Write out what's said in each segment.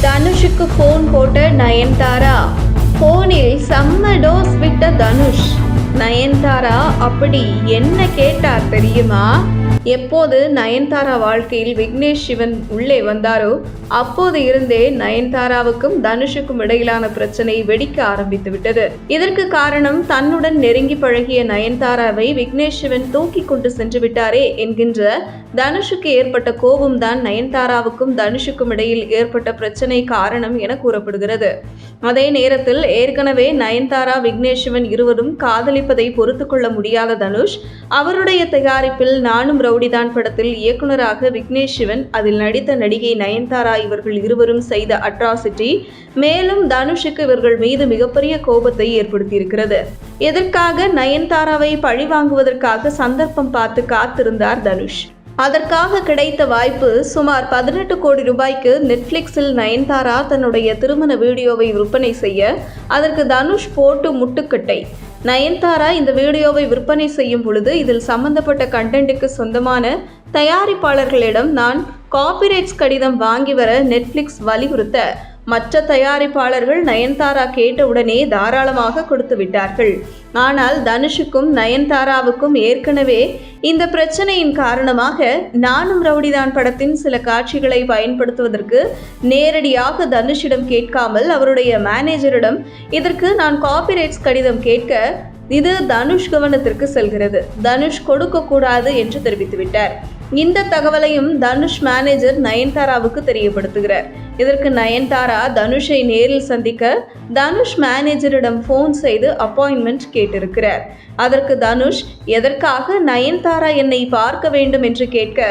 தனுஷுக்கு phone போட்ட நயன்தாரா. ஃபோனில் செம்ம டோஸ் விட்ட தனுஷ். நயன்தாரா அப்படி என்ன கேட்டார் தெரியுமா? எப்போது நயன்தாரா வாழ்க்கையில் விக்னேஷ் சிவன் உள்ளே வந்தாரோ அப்போது இருந்தே நயன்தாராவுக்கும் தனுஷுக்கும் இடையிலான பிரச்சனை வெடிக்க ஆரம்பித்து விட்டது. இதற்கு காரணம் தன்னுடன் நெருங்கி பழகிய நயன்தாராவை விக்னேஷ் சிவன் தூக்கி கொண்டு சென்று விட்டாரே என்கின்ற தனுஷுக்கு ஏற்பட்ட கோபம்தான் நயன்தாராவுக்கும் தனுஷுக்கும் இடையில் ஏற்பட்ட பிரச்சனை காரணம் என கூறப்படுகிறது. அதே நேரத்தில் ஏற்கனவே நயன்தாரா விக்னேஷ் சிவன் இருவரும் காதலிப்பதை பொறுத்து கொள்ள முடியாத தனுஷ் அவருடைய தயாரிப்பில் நானும் ரவுடிதான் படத்தில் இயக்குனராக விக்னேஷ் சிவன், அதில் நடித்த நடிகை நயன்தாரா இவர்கள் இருவரும் செய்த அட்ராசிட்டி மேலும் தனுஷுக்கு இவர்கள் மீது மிகப்பெரிய கோபத்தை ஏற்படுத்தியிருக்கிறது. எதற்காக நயன்தாராவை பழி வாங்குவதற்காக சந்தர்ப்பம் பார்த்து காத்திருந்தார் தனுஷ். அதற்காக கிடைத்த வாய்ப்பு சுமார் 18 கோடி ரூபாய்க்கு நெட்ஃபிளிக்ஸில் நயன்தாரா தன்னுடைய திருமண வீடியோவை விற்பனை செய்ய அதற்கு தனுஷ் போட்டு முட்டுக்கட்டை. நயன்தாரா இந்த வீடியோவை விற்பனை செய்யும் பொழுது இதில் சம்பந்தப்பட்ட கண்டென்ட்டுக்கு சொந்தமான தயாரிப்பாளர்களிடம் நான் காப்பிரைட்ஸ் கடிதம் வாங்கி வர நெட்ஃபிளிக்ஸ் வலியுறுத்த மற்ற தயாரிப்பாளர்கள் நயன்தாரா கேட்டவுடனே தாராளமாக கொடுத்து விட்டார்கள். ஆனால் தனுஷுக்கும் நயன்தாராவுக்கும் ஏற்கனவே இந்த பிரச்சனையின் காரணமாக நானும் ரவுடிதான் படத்தின் சில காட்சிகளை பயன்படுத்துவதற்கு நேரடியாக தனுஷிடம் கேட்காமல் அவருடைய மேனேஜரிடம் இதற்கு நான் காப்பிரைட்ஸ் கடிதம் கேட்க இது தனுஷ் கவனத்திற்கு செல்கிறது, தனுஷ் கொடுக்கக்கூடாது என்று தெரிவித்துவிட்டார். இந்த தகவலையும் தனுஷ் மேனேஜர் நயன்தாராவுக்கு தெரியப்படுத்துகிறார். இதற்கு நயன்தாரா தனுஷை நேரில் சந்திக்க தனுஷ் மேனேஜரிடம் ஃபோன் செய்து அப்பாயின்மெண்ட் கேட்டிருக்கிறார். அதற்கு தனுஷ் எதற்காக நயன்தாரா என்னை பார்க்க வேண்டும் என்று கேட்க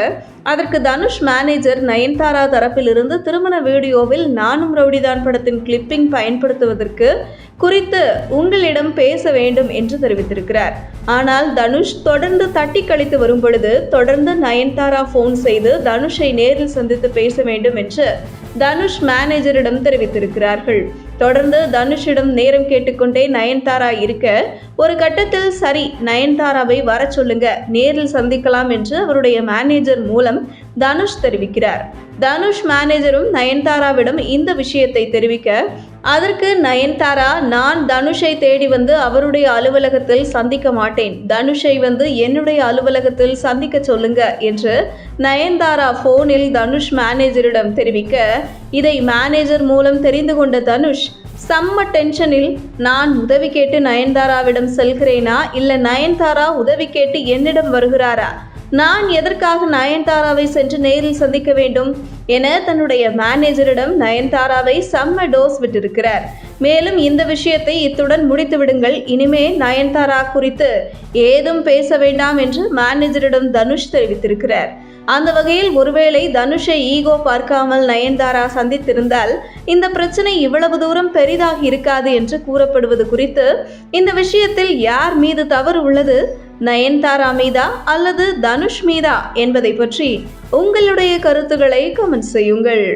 அதற்கு தனுஷ் மேனேஜர் நயன்தாரா தரப்பிலிருந்து திருமண வீடியோவில் நானும் ரவுடிதான் படத்தின் கிளிப்பிங் பயன்படுத்துவதற்கு குறித்து உங்களிடம் பேச வேண்டும் என்று தெரிவித்திருக்கிறார். ஆனால் தனுஷ் தொடர்ந்து தட்டி கழித்து வரும் பொழுது தொடர்ந்து நயன்தாரா ஃபோன் செய்து தனுஷை நேரில் சந்தித்து பேச வேண்டும் என்று தனுஷ் மேனேஜரிடம் தெரிவித்திருக்கிறார்கள். தொடர்ந்து தனுஷிடம் நேரம் கேட்டுக்கொண்டே நயன்தாரா இருக்க ஒரு கட்டத்தில் சரி நயன்தாராவை வர சொல்லுங்க, நேரில் சந்திக்கலாம் என்று அவருடைய மேனேஜர் மூலம் தனுஷ் தெரிவிக்கிறார். தனுஷ் மேனேஜரும் நயன்தாராவிடம் இந்த விஷயத்தை தெரிவிக்க அதற்கு நயன்தாரா நான் தனுஷை தேடி வந்து அவருடைய அலுவலகத்தில் சந்திக்க மாட்டேன், தனுஷை வந்து என்னுடைய அலுவலகத்தில் சந்திக்க சொல்லுங்க என்று நயன்தாரா போனில் தனுஷ் மேனேஜரிடம் தெரிவிக்க இதை மேனேஜர் மூலம் தெரிந்து கொண்ட தனுஷ் செம்ம டென்ஷனில் நான் உதவி கேட்டு நயன்தாராவிடம் செல்கிறேனா இல்ல நயன்தாரா உதவி கேட்டு என்னிடம் வருகிறாரா, நான் எதற்காக நயன்தாராவை சென்று நேரில் சந்திக்க வேண்டும் என தன்னுடைய மேனேஜரிடம் நயன்தாராவை செம்ம டோஸ் விட்டிருக்கிறார். மேலும் இந்த விஷயத்தை இத்துடன் முடித்து விடுங்கள், இனிமே நயன்தாரா குறித்து ஏதும் பேச வேண்டாம் என்று மேனேஜரிடம் தனுஷ் தெரிவித்திருக்கிறார். அந்த வகையில் ஒருவேளை தனுஷை ஈகோ பார்க்காமல் நயன்தாரா சந்தித்திருந்தால் இந்த பிரச்சனை இவ்வளவு தூரம் பெரிதாகி இருக்காது என்று கூறப்படுவது குறித்து இந்த விஷயத்தில் யார் மீது தவறு உள்ளது, நயன்தாரா மீதா அல்லது தனுஷ் மீதா என்பதை பற்றி உங்களுடைய கருத்துக்களை கமெண்ட் செய்யுங்கள்.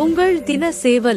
உங்கள் தின சேவல்.